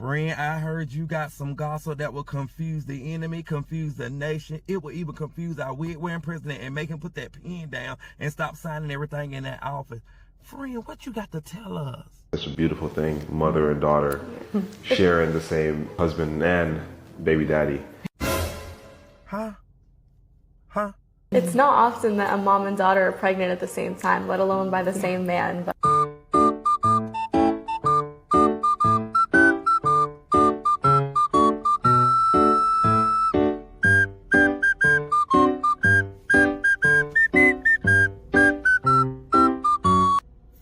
Friend, I heard you got some gossip that will confuse the enemy, confuse the nation. It will even confuse our wig-wearing president and make him put that pen down and stop signing everything in that office. Friend, what you got to tell us? It's a beautiful thing, mother and daughter sharing the same husband and baby daddy. Huh? It's not often that a mom and daughter are pregnant at the same time, let alone by the same man. But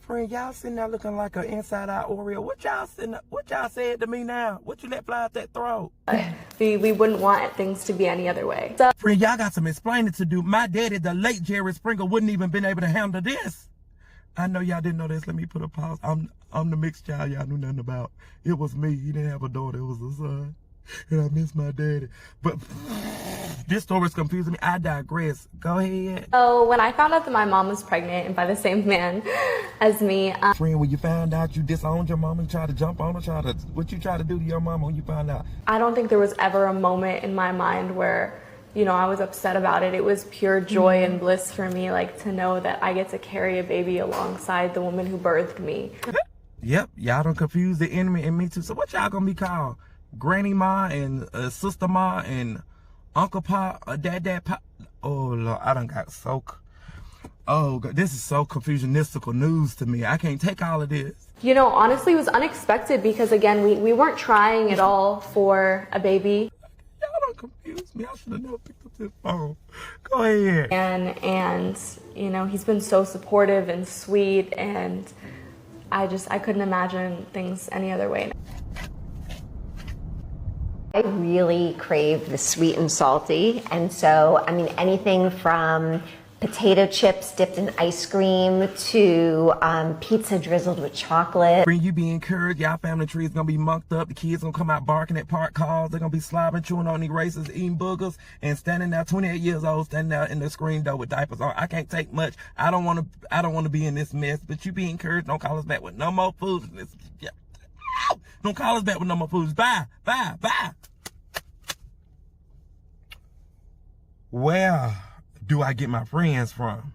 Friend, y'all sitting there looking like an inside-out Oreo. What y'all said to me now? What you let fly out that throat? we wouldn't want things to be any other way. So Friend, y'all got some explaining to do. My daddy, the late Jerry Springer, wouldn't even been able to handle this. I know y'all didn't know this. Let me put a pause. I'm the mixed child y'all knew nothing about. It was me. He didn't have a daughter. It was a son. And I miss my daddy. But this story's confusing me. I digress. Go ahead. So when I found out that my mom was pregnant and by the same man as me, Friend, when you found out you disowned your mom and tried to jump on her, what you tried to do to your mama when you found out? I don't think there was ever a moment in my mind where, you know, I was upset about it. It was pure joy and bliss for me, like, to know that I get to carry a baby alongside the woman who birthed me. Yep, y'all done confused the enemy and me too. So what y'all gonna be called? Granny Ma and Sister Ma and Uncle Pa or Dad Pa? Oh Lord, I done got so... Oh God, this is so confusionistical news to me. I can't take all of this. You know, honestly, it was unexpected because, again, we weren't trying at all for a baby. Y'all done confused me. I should have never picked up this phone. Go ahead. And you know, he's been so supportive and sweet, and I couldn't imagine things any other way. I really crave the sweet and salty, and so, I mean, anything from potato chips dipped in ice cream to pizza drizzled with chocolate. Friend, you be encouraged. Y'all family tree is gonna be mucked up. The kids gonna come out barking at park cars. They're gonna be slobbering, chewing on erasers, eating boogers, and standing there, 28 years old, standing there in the screen door with diapers on. I can't take much. I don't wanna be in this mess. But you be encouraged. Don't call us back with no more foolishness. Yeah. Don't call us back with no more foolishness. Bye. Where do I get my friends from?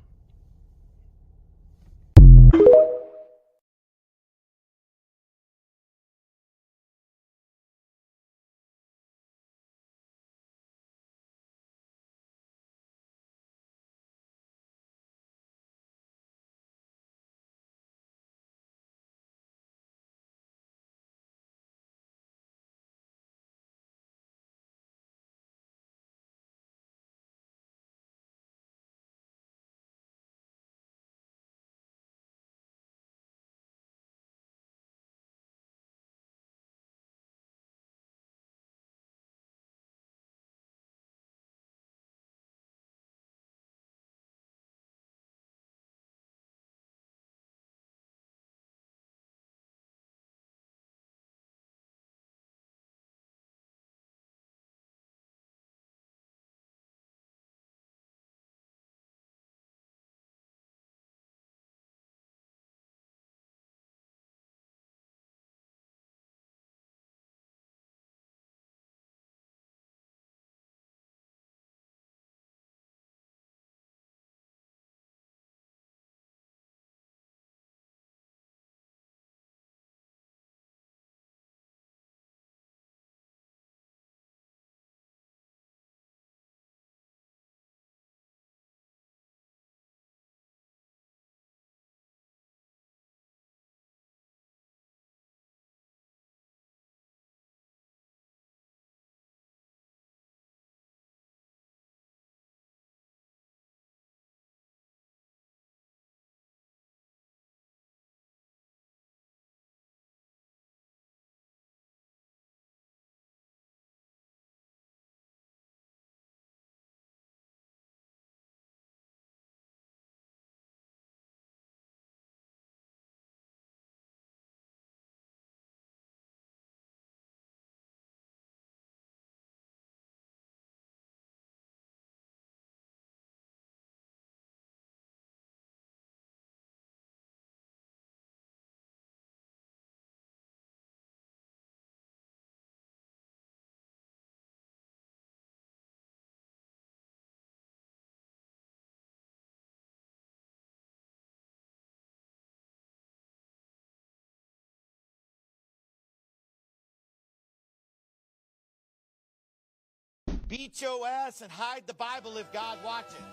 Beat your ass and hide the Bible if God watching.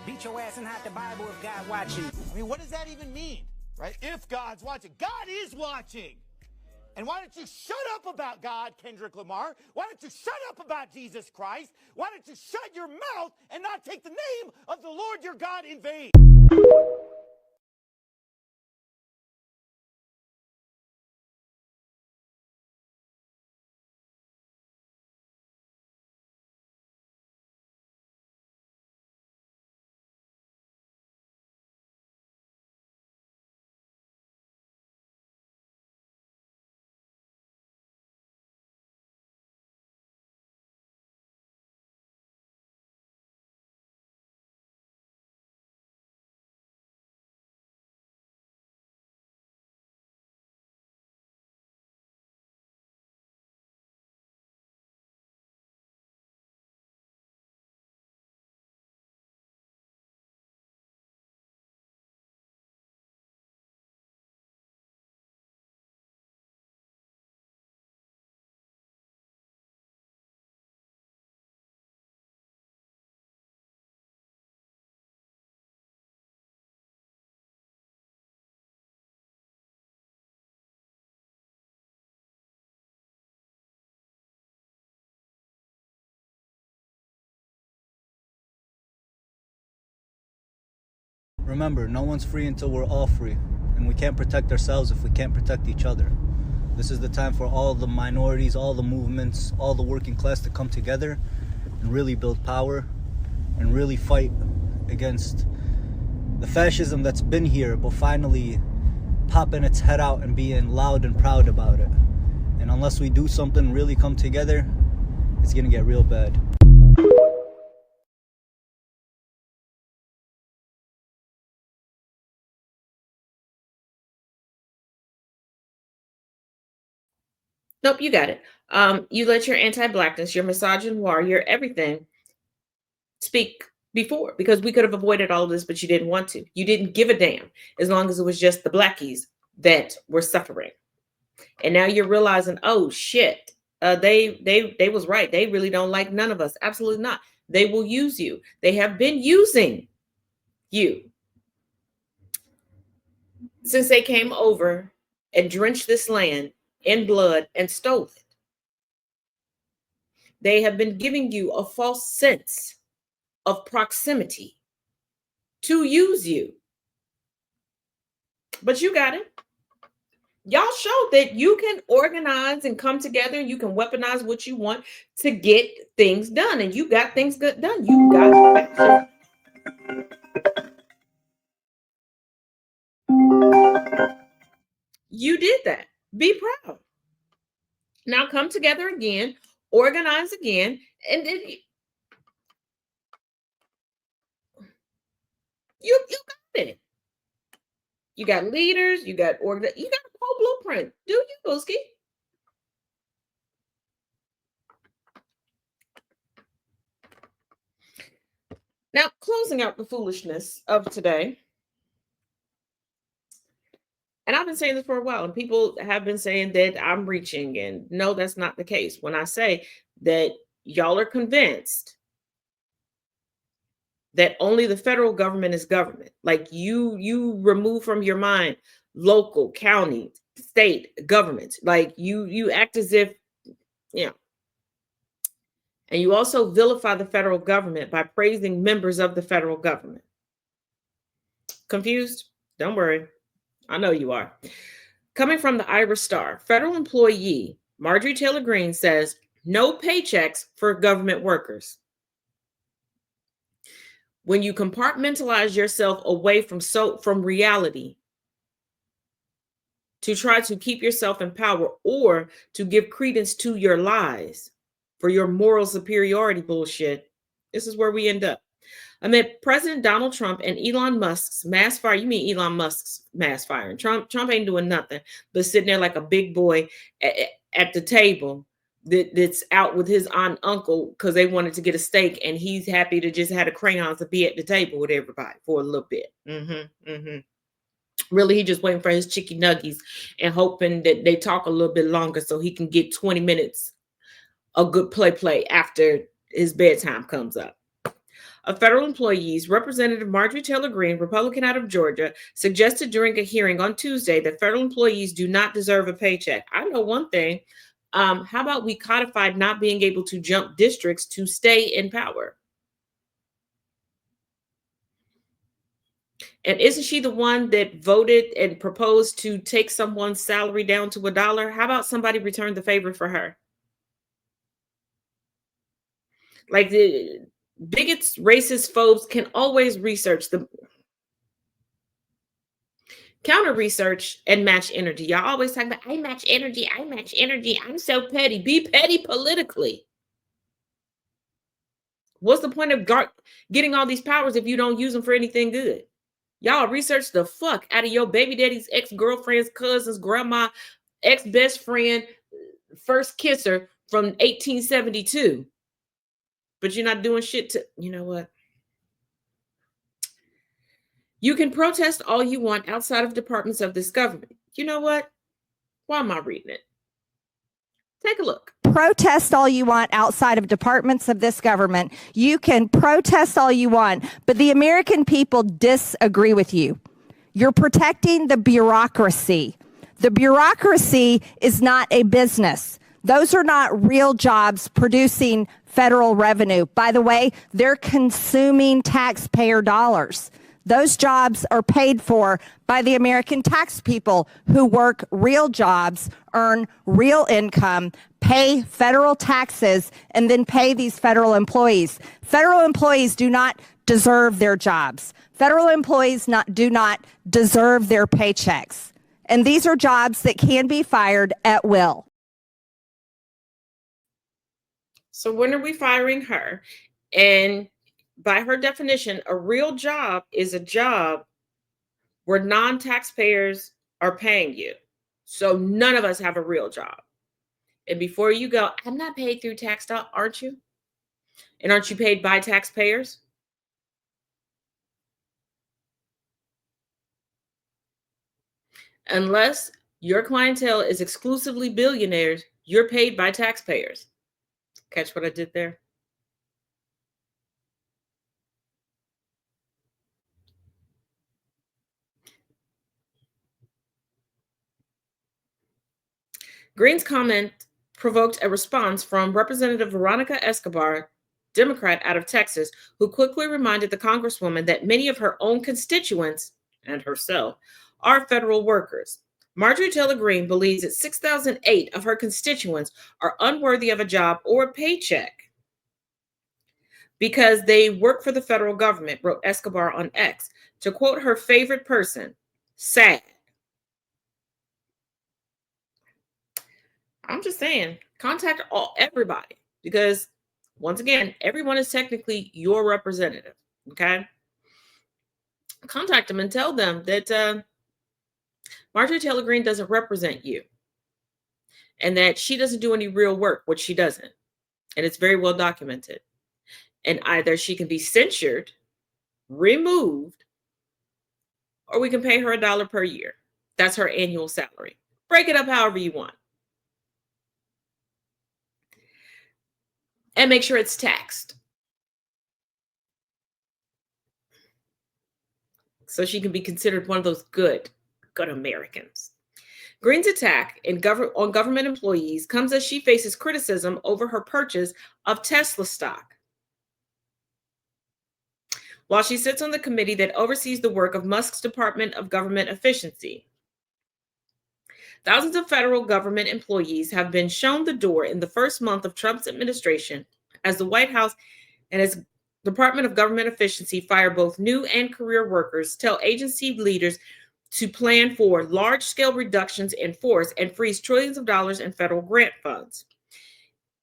Beat your ass and hide the Bible if God watching. I mean, what does that even mean, right? If God's watching. God is watching. And why don't you shut up about God, Kendrick Lamar? Why don't you shut up about Jesus Christ? Why don't you shut your mouth and not take the name of the Lord your God in vain? Remember, no one's free until we're all free, and we can't protect ourselves if we can't protect each other. This is the time for all the minorities, all the movements, all the working class to come together and really build power and really fight against the fascism that's been here, but finally popping its head out and being loud and proud about it. And unless we do something, really come together, it's gonna get real bad. Nope, you got it. You let your anti-Blackness, your misogynoir, your everything speak before, because we could have avoided all of this, but you didn't want to. You didn't give a damn as long as it was just the Blackies that were suffering. And now you're realizing, oh shit, they was right. They really don't like none of us. Absolutely not. They will use you. They have been using you since they came over and drenched this land in blood and stole it. They have been giving you a false sense of proximity to use you. But you got it. Y'all showed that you can organize and come together and you can weaponize what you want to get things done. And you got things good done. You got you did that. Be proud. Now come together again, organize again, and then you got it. You got leaders, you got you got a whole blueprint. Do you, Booski? Now, closing out the foolishness of today. And I've been saying this for a while, and people have been saying that I'm reaching, and no, that's not the case. When I say that y'all are convinced that only the federal government is government, like you remove from your mind local, county, state governments, like you act as if, you know, and you also vilify the federal government by praising members of the federal government. Confused? Don't worry. I know you are. Coming from the Irish Star, federal employee Marjorie Taylor Greene says no paychecks for government workers. When you compartmentalize yourself away from reality to try to keep yourself in power or to give credence to your lies for your moral superiority bullshit, this is where we end up. Amid President Donald Trump and Elon Musk's mass fire, you mean Elon Musk's mass firing. Trump ain't doing nothing but sitting there like a big boy at the table that's out with his aunt and uncle because they wanted to get a steak, and he's happy to just have the crayons to be at the table with everybody for a little bit. Really, he just waiting for his chicken nuggies and hoping that they talk a little bit longer so he can get 20 minutes a good play after his bedtime comes up. Of federal employees, Representative Marjorie Taylor Greene, Republican out of Georgia, suggested during a hearing on Tuesday that federal employees do not deserve a paycheck. I know one thing. How about we codified not being able to jump districts to stay in power? And isn't she the one that voted and proposed to take someone's salary down to $1? How about somebody return the favor for her? Like, the bigots, racist folks can always research the counter research and match energy. Y'all always talk about, I match energy. I'm so petty. Be petty politically. What's the point of getting all these powers if you don't use them for anything good? Y'all research the fuck out of your baby daddy's ex-girlfriend's cousin's grandma, ex-best friend, first kisser from 1872. But you're not doing shit to, you know what? You can protest all you want outside of departments of this government. You know what? Why am I reading it? Take a look. Protest all you want outside of departments of this government. You can protest all you want, but the American people disagree with you. You're protecting the bureaucracy. The bureaucracy is not a business. Those are not real jobs producing federal revenue. By the way, they're consuming taxpayer dollars. Those jobs are paid for by the American tax people who work real jobs, earn real income, pay federal taxes, and then pay these federal employees. Federal employees do not deserve their jobs. Federal employees do not deserve their paychecks. And these are jobs that can be fired at will. So when are we firing her? And by her definition, a real job is a job where non-taxpayers are paying you. So none of us have a real job. And before you go, I'm not paid through tax dollars, aren't you? And aren't you paid by taxpayers? Unless your clientele is exclusively billionaires, you're paid by taxpayers. Catch what I did there? Greene's comment provoked a response from Representative Veronica Escobar, Democrat out of Texas, who quickly reminded the Congresswoman that many of her own constituents, and herself, are federal workers. Marjorie Taylor Greene believes that 6,008 of her constituents are unworthy of a job or a paycheck because they work for the federal government, wrote Escobar on X. To quote her favorite person, sad. I'm just saying, contact everybody, because once again, everyone is technically your representative. Okay, contact them and tell them that Marjorie Taylor Greene doesn't represent you, and that she doesn't do any real work, which she doesn't, and it's very well documented. And either she can be censured, removed, or we can pay her $1 per year. That's her annual salary. Break it up however you want. And make sure it's taxed, so she can be considered one of those good Americans. Greene's attack on government employees comes as she faces criticism over her purchase of Tesla stock. While she sits on the committee that oversees the work of Musk's Department of Government Efficiency, thousands of federal government employees have been shown the door in the first month of Trump's administration as the White House and its Department of Government Efficiency fire both new and career workers, tell agency leaders to plan for large-scale reductions in force and freeze trillions of dollars in federal grant funds.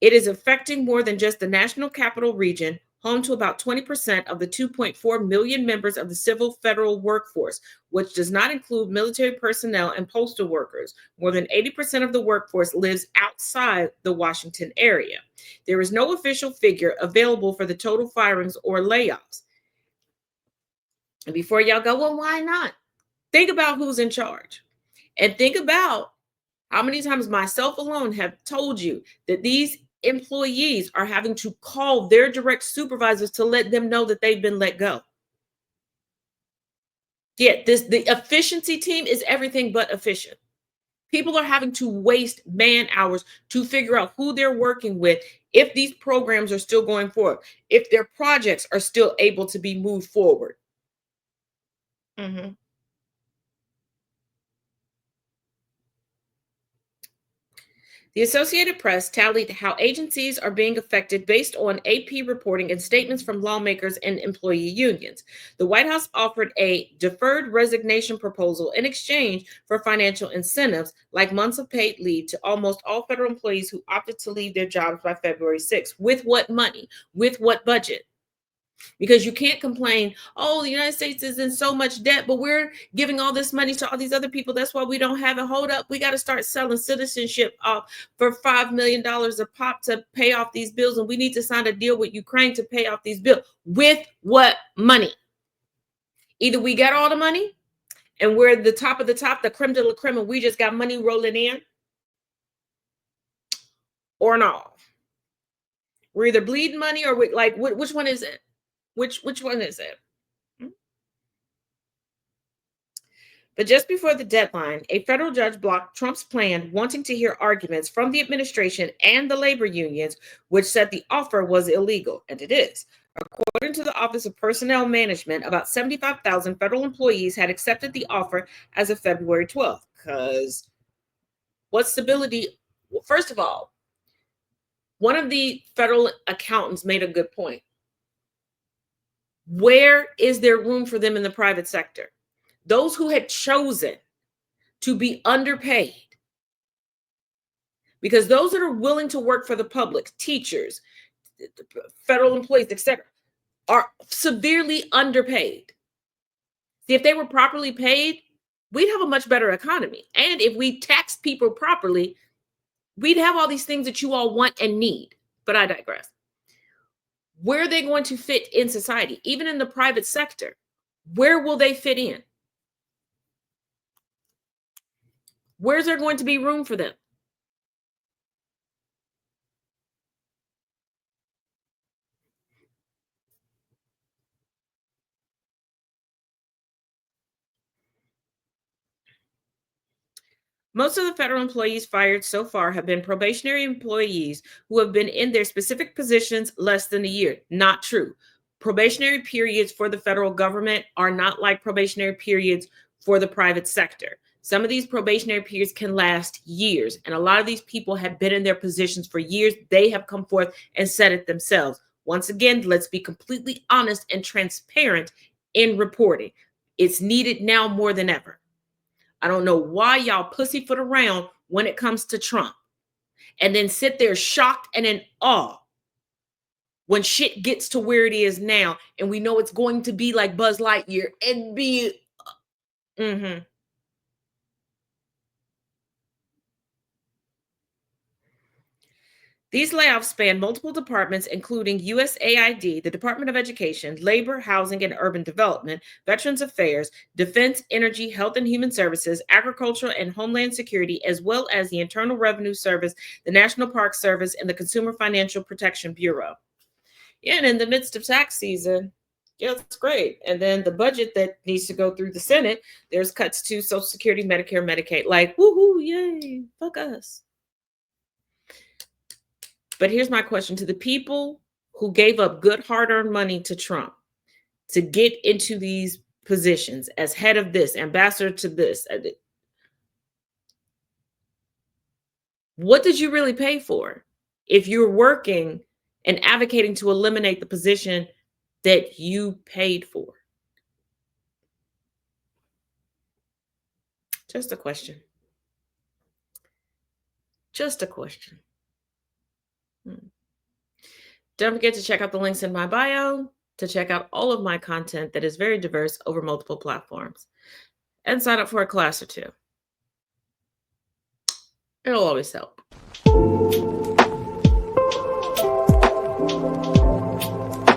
It is affecting more than just the National Capital Region, home to about 20% of the 2.4 million members of the civil federal workforce, which does not include military personnel and postal workers. More than 80% of the workforce lives outside the Washington area. There is no official figure available for the total firings or layoffs. And before y'all go, well, why not? Think about who's in charge. And think about how many times myself alone have told you that these employees are having to call their direct supervisors to let them know that they've been let go. Yeah, the efficiency team is everything but efficient. People are having to waste man hours to figure out who they're working with, if these programs are still going forward, if their projects are still able to be moved forward. The Associated Press tallied how agencies are being affected based on AP reporting and statements from lawmakers and employee unions. The White House offered a deferred resignation proposal in exchange for financial incentives, like months of paid leave, to almost all federal employees who opted to leave their jobs by February 6th. With what money? With what budget? Because you can't complain, oh, the United States is in so much debt, but we're giving all this money to all these other people. That's why we don't have it. Hold up. We got to start selling citizenship off for $5 million a pop to pay off these bills. And we need to sign a deal with Ukraine to pay off these bills. With what money? Either we got all the money and we're the top of the top, the creme de la creme, and we just got money rolling in, or no. We're either bleeding money or we, like, which one is it? Which one is it? But just before the deadline, a federal judge blocked Trump's plan, wanting to hear arguments from the administration and the labor unions, which said the offer was illegal, and it is. According to the Office of Personnel Management, about 75,000 federal employees had accepted the offer as of February 12th. Because what stability? Well, first of all, one of the federal accountants made a good point. Where is there room for them in the private sector? Those who had chosen to be underpaid, because those that are willing to work for the public, teachers, federal employees, etc., are severely underpaid. See, if they were properly paid, we'd have a much better economy. And if we taxed people properly, we'd have all these things that you all want and need. But I digress. Where are they going to fit in society? Even in the private sector, where will they fit in? Where's there going to be room for them? Most of the federal employees fired so far have been probationary employees who have been in their specific positions less than a year. Not true. Probationary periods for the federal government are not like probationary periods for the private sector. Some of these probationary periods can last years, and a lot of these people have been in their positions for years. They have come forth and said it themselves. Once again, let's be completely honest and transparent in reporting. It's needed now more than ever. I don't know why y'all pussyfoot around when it comes to Trump and then sit there shocked and in awe when shit gets to where it is now, and we know it's going to be like Buzz Lightyear and be These layoffs span multiple departments, including USAID, the Department of Education, Labor, Housing and Urban Development, Veterans Affairs, Defense, Energy, Health and Human Services, Agriculture and Homeland Security, as well as the Internal Revenue Service, the National Park Service, and the Consumer Financial Protection Bureau. Yeah, and in the midst of tax season, yeah, that's great. And then the budget that needs to go through the Senate, there's cuts to Social Security, Medicare, Medicaid. Like, woohoo, yay, fuck us. But here's my question to the people who gave up good hard-earned money to Trump to get into these positions as head of this, ambassador to this. What did you really pay for if you're working and advocating to eliminate the position that you paid for? Just a question. Just a question. Don't forget to check out the links in my bio to check out all of my content that is very diverse over multiple platforms. And sign up for a class or two. It'll always help.